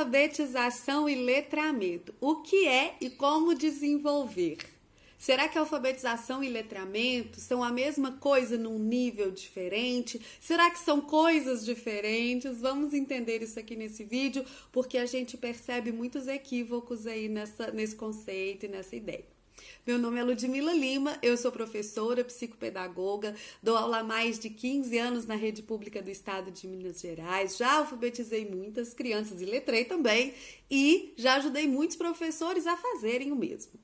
Alfabetização e letramento. O que é e como desenvolver? Será que alfabetização e letramento são a mesma coisa num nível diferente? Será que são coisas diferentes? Vamos entender isso aqui nesse vídeo, porque a gente percebe muitos equívocos aí nesse conceito e nessa ideia. Meu nome é Ludmila Lima, eu sou professora, psicopedagoga, dou aula há mais de 15 anos na rede pública do estado de Minas Gerais, já alfabetizei muitas crianças e letrei também, e já ajudei muitos professores a fazerem o mesmo.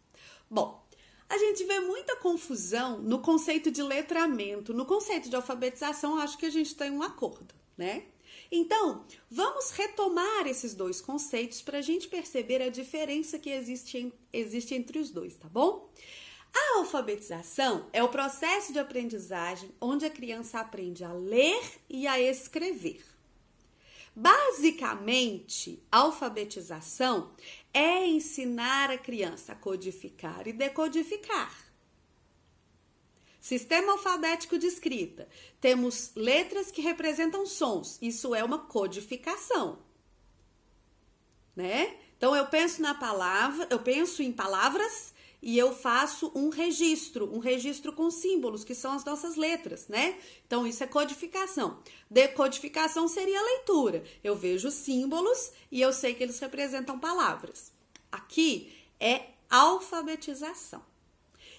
Bom, a gente vê muita confusão no conceito de letramento, no conceito de alfabetização, acho que a gente tem um acordo, né? Então, vamos retomar esses dois conceitos para a gente perceber a diferença que existe entre os dois, tá bom? A alfabetização é o processo de aprendizagem onde a criança aprende a ler e a escrever. Basicamente, a alfabetização é ensinar a criança a codificar e decodificar. Sistema alfabético de escrita. Temos letras que representam sons. Isso é uma codificação, né? Então eu penso em palavras e eu faço um registro com símbolos, que são as nossas letras, né? Então isso é codificação. Decodificação seria a leitura. Eu vejo símbolos e eu sei que eles representam palavras. Aqui é alfabetização.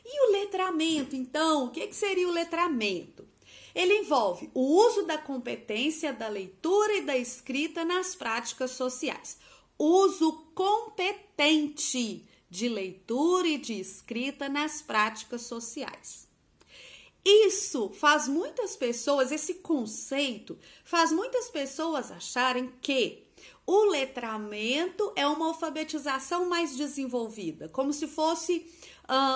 E o letramento, então, o que seria o letramento? Ele envolve o uso da competência da leitura e da escrita nas práticas sociais. Uso competente de leitura e de escrita nas práticas sociais. Isso faz muitas pessoas, esse conceito, faz muitas pessoas acharem que o letramento é uma alfabetização mais desenvolvida, como se fosse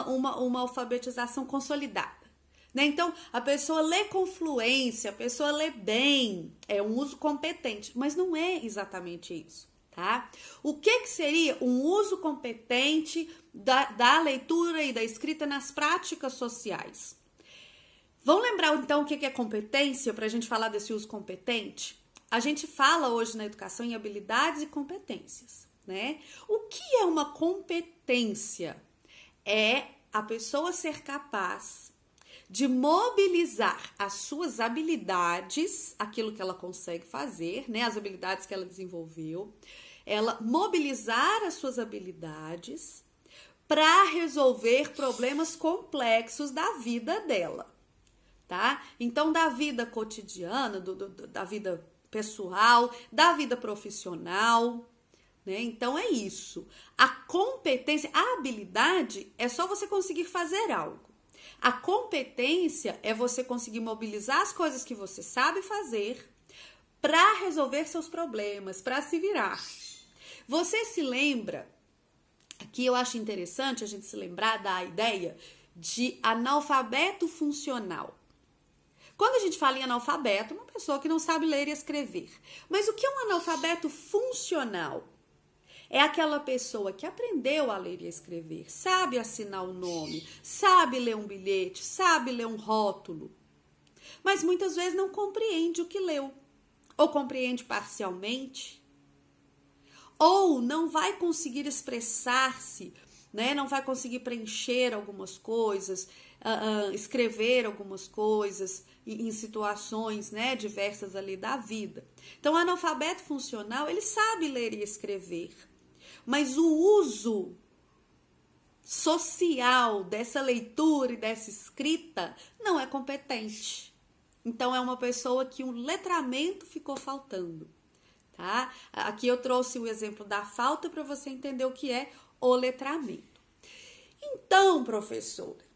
uma alfabetização consolidada, né? Então, a pessoa lê com fluência, a pessoa lê bem, é um uso competente, mas não é exatamente isso, tá? O que seria um uso competente da leitura e da escrita nas práticas sociais? Vamos lembrar, então, o que é competência, para a gente falar desse uso competente? A gente fala hoje na educação em habilidades e competências, né? O que é uma competência? É a pessoa ser capaz de mobilizar as suas habilidades, aquilo que ela consegue fazer, né? As habilidades que ela desenvolveu, ela mobilizar as suas habilidades para resolver problemas complexos da vida dela, tá? Então, da vida cotidiana, da vida pessoal, da vida profissional, né? Então é isso. A competência, a habilidade é só você conseguir fazer algo. A competência é você conseguir mobilizar as coisas que você sabe fazer para resolver seus problemas, para se virar. Você se lembra, aqui eu acho interessante a gente se lembrar da ideia de analfabeto funcional. Quando a gente fala em analfabeto, uma pessoa que não sabe ler e escrever. Mas o que é um analfabeto funcional? É aquela pessoa que aprendeu a ler e escrever, sabe assinar o nome, sabe ler um bilhete, sabe ler um rótulo, mas muitas vezes não compreende o que leu, ou compreende parcialmente, ou não vai conseguir expressar-se, né? Não vai conseguir preencher algumas coisas, escrever algumas coisas em situações, né, diversas ali da vida. Então, o analfabeto funcional, ele sabe ler e escrever, mas o uso social dessa leitura e dessa escrita não é competente. Então, é uma pessoa que um letramento ficou faltando, tá? Aqui eu trouxe o exemplo da falta para você entender o que é o letramento. Então, professora,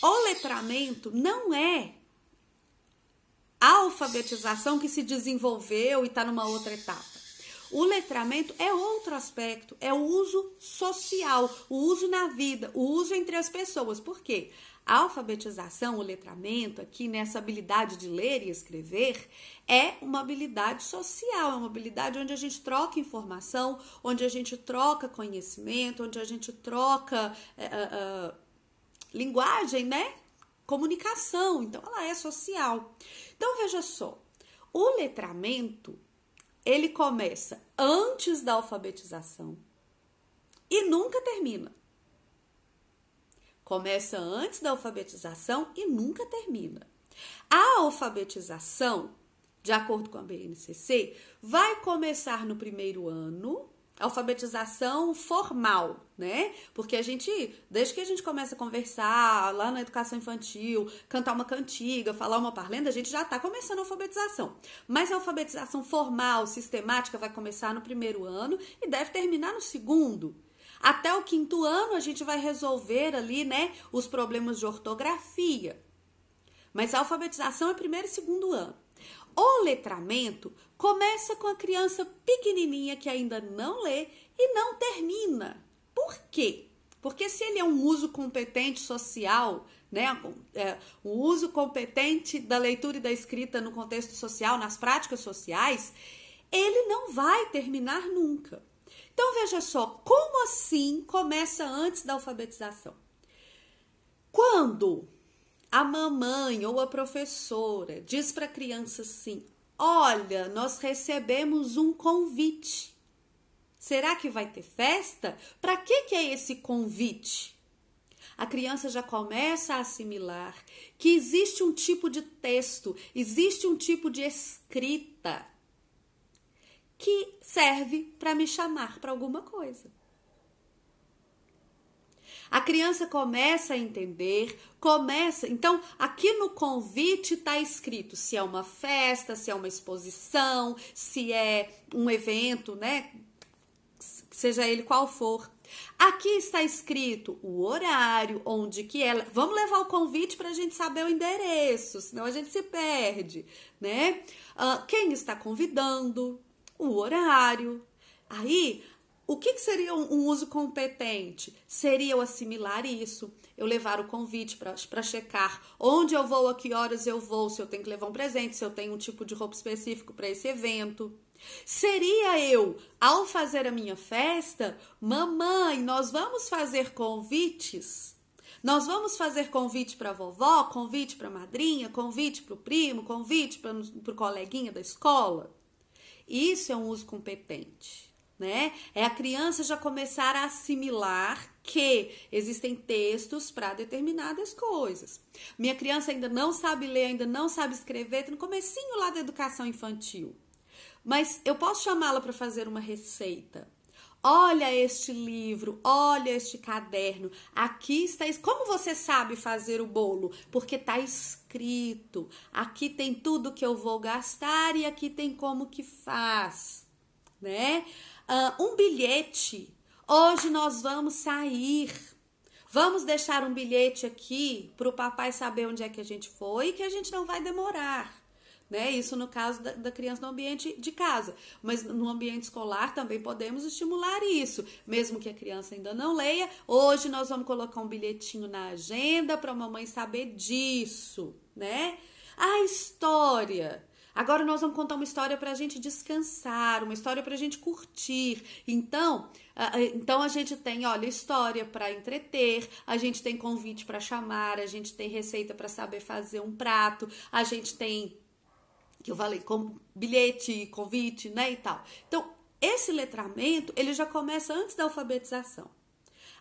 o letramento não é a alfabetização que se desenvolveu e está numa outra etapa. O letramento é outro aspecto, é o uso social, o uso na vida, o uso entre as pessoas. Por quê? A alfabetização, o letramento, aqui nessa habilidade de ler e escrever, é uma habilidade social, é uma habilidade onde a gente troca informação, onde a gente troca conhecimento, onde a gente troca linguagem, né? Comunicação, então ela é social. Então, veja só, o letramento ele começa antes da alfabetização e nunca termina. Começa antes da alfabetização e nunca termina. A alfabetização, de acordo com a BNCC, vai começar no primeiro ano, alfabetização formal, né? Porque desde que a gente começa a conversar lá na educação infantil, cantar uma cantiga, falar uma parlenda, a gente já está começando a alfabetização. Mas a alfabetização formal, sistemática, vai começar no primeiro ano e deve terminar no segundo. Até o quinto ano a gente vai resolver ali, né, os problemas de ortografia. Mas a alfabetização é primeiro e segundo ano. O letramento começa com a criança pequenininha que ainda não lê e não termina. Por quê? Porque se ele é um uso competente social, né, o uso competente da leitura e da escrita no contexto social, nas práticas sociais, ele não vai terminar nunca. Então, veja só, como assim começa antes da alfabetização? Quando a mamãe ou a professora diz para a criança assim, olha, nós recebemos um convite. Será que vai ter festa? Para que é esse convite? A criança já começa a assimilar que existe um tipo de texto, existe um tipo de escrita que serve para me chamar para alguma coisa. A criança começa a entender, então aqui no convite está escrito se é uma festa, se é uma exposição, se é um evento, né? Seja ele qual for. Aqui está escrito o horário, onde que ela... Vamos levar o convite para a gente saber o endereço, senão a gente se perde, né? Quem está convidando, o horário. Aí, o que seria um uso competente? Seria eu assimilar isso, eu levar o convite para checar onde eu vou, a que horas eu vou, se eu tenho que levar um presente, se eu tenho um tipo de roupa específico para esse evento. Seria eu, ao fazer a minha festa, mamãe, nós vamos fazer convites? Nós vamos fazer convite para a vovó, convite para a madrinha, convite para o primo, convite para o coleguinha da escola? Isso é um uso competente, né? É a criança já começar a assimilar que existem textos para determinadas coisas. Minha criança ainda não sabe ler, ainda não sabe escrever, tá no comecinho lá da educação infantil. Mas eu posso chamá-la para fazer uma receita. Olha este livro, olha este caderno. Aqui está... Como você sabe fazer o bolo? Porque está escrito. Aqui tem tudo que eu vou gastar e aqui tem como que faz, né? Um bilhete. Hoje nós vamos sair. Vamos deixar um bilhete aqui para o papai saber onde é que a gente foi e que a gente não vai demorar. Né? Isso no caso da criança no ambiente de casa, mas no ambiente escolar também podemos estimular isso, mesmo que a criança ainda não leia. Hoje nós vamos colocar um bilhetinho na agenda para a mamãe saber disso, né? A história. Agora nós vamos contar uma história para a gente descansar, uma história para a gente curtir. Então a gente tem, olha, história para entreter, a gente tem convite para chamar, a gente tem receita para saber fazer um prato, a gente tem, que eu falei, com bilhete, convite, né, e tal. Então, esse letramento, ele já começa antes da alfabetização.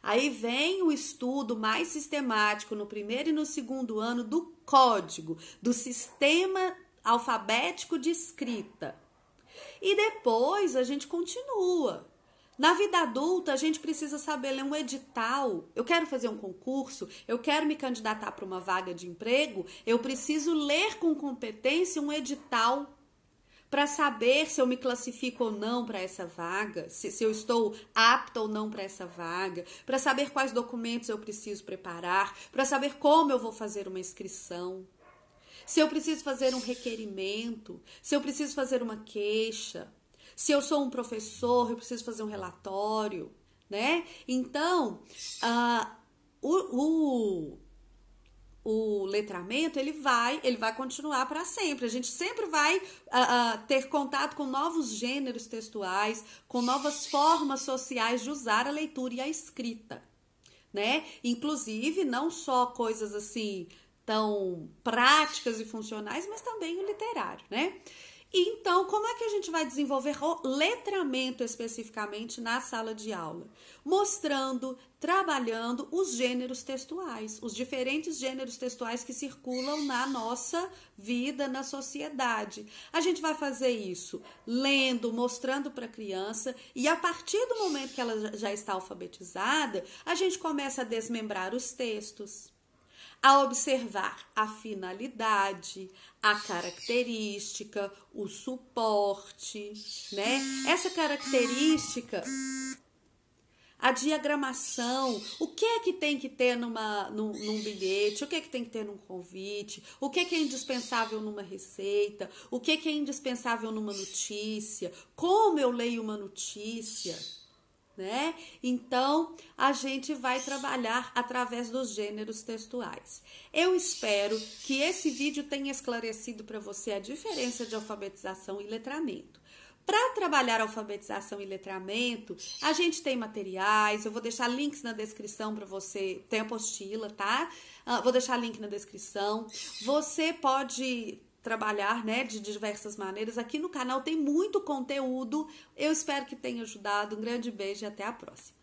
Aí vem o estudo mais sistemático no primeiro e no segundo ano do código, do sistema alfabético de escrita. E depois a gente continua. Na vida adulta, a gente precisa saber ler um edital. Eu quero fazer um concurso, eu quero me candidatar para uma vaga de emprego, eu preciso ler com competência um edital para saber se eu me classifico ou não para essa vaga, se eu estou apta ou não para essa vaga, para saber quais documentos eu preciso preparar, para saber como eu vou fazer uma inscrição, se eu preciso fazer um requerimento, se eu preciso fazer uma queixa. Se eu sou um professor, eu preciso fazer um relatório, né? Então, o letramento, ele vai continuar para sempre. A gente sempre vai ter contato com novos gêneros textuais, com novas formas sociais de usar a leitura e a escrita, né? Inclusive, não só coisas assim tão práticas e funcionais, mas também o literário, né? E então, como é que a gente vai desenvolver o letramento especificamente na sala de aula? Mostrando, trabalhando os gêneros textuais, os diferentes gêneros textuais que circulam na nossa vida, na sociedade. A gente vai fazer isso lendo, mostrando para a criança, e a partir do momento que ela já está alfabetizada, a gente começa a desmembrar os textos, a observar a finalidade, a característica, o suporte, né? Essa característica, a diagramação, o que é que tem que ter num bilhete, o que é que tem que ter num convite, o que é indispensável numa receita, o que é indispensável numa notícia, como eu leio uma notícia, né? Então, a gente vai trabalhar através dos gêneros textuais. Eu espero que esse vídeo tenha esclarecido para você a diferença de alfabetização e letramento. Para trabalhar alfabetização e letramento, a gente tem materiais, eu vou deixar links na descrição para você, tem apostila, tá? Vou deixar link na descrição. Você pode trabalhar, né, de diversas maneiras. Aqui no canal tem muito conteúdo. Eu espero que tenha ajudado. Um grande beijo e até a próxima.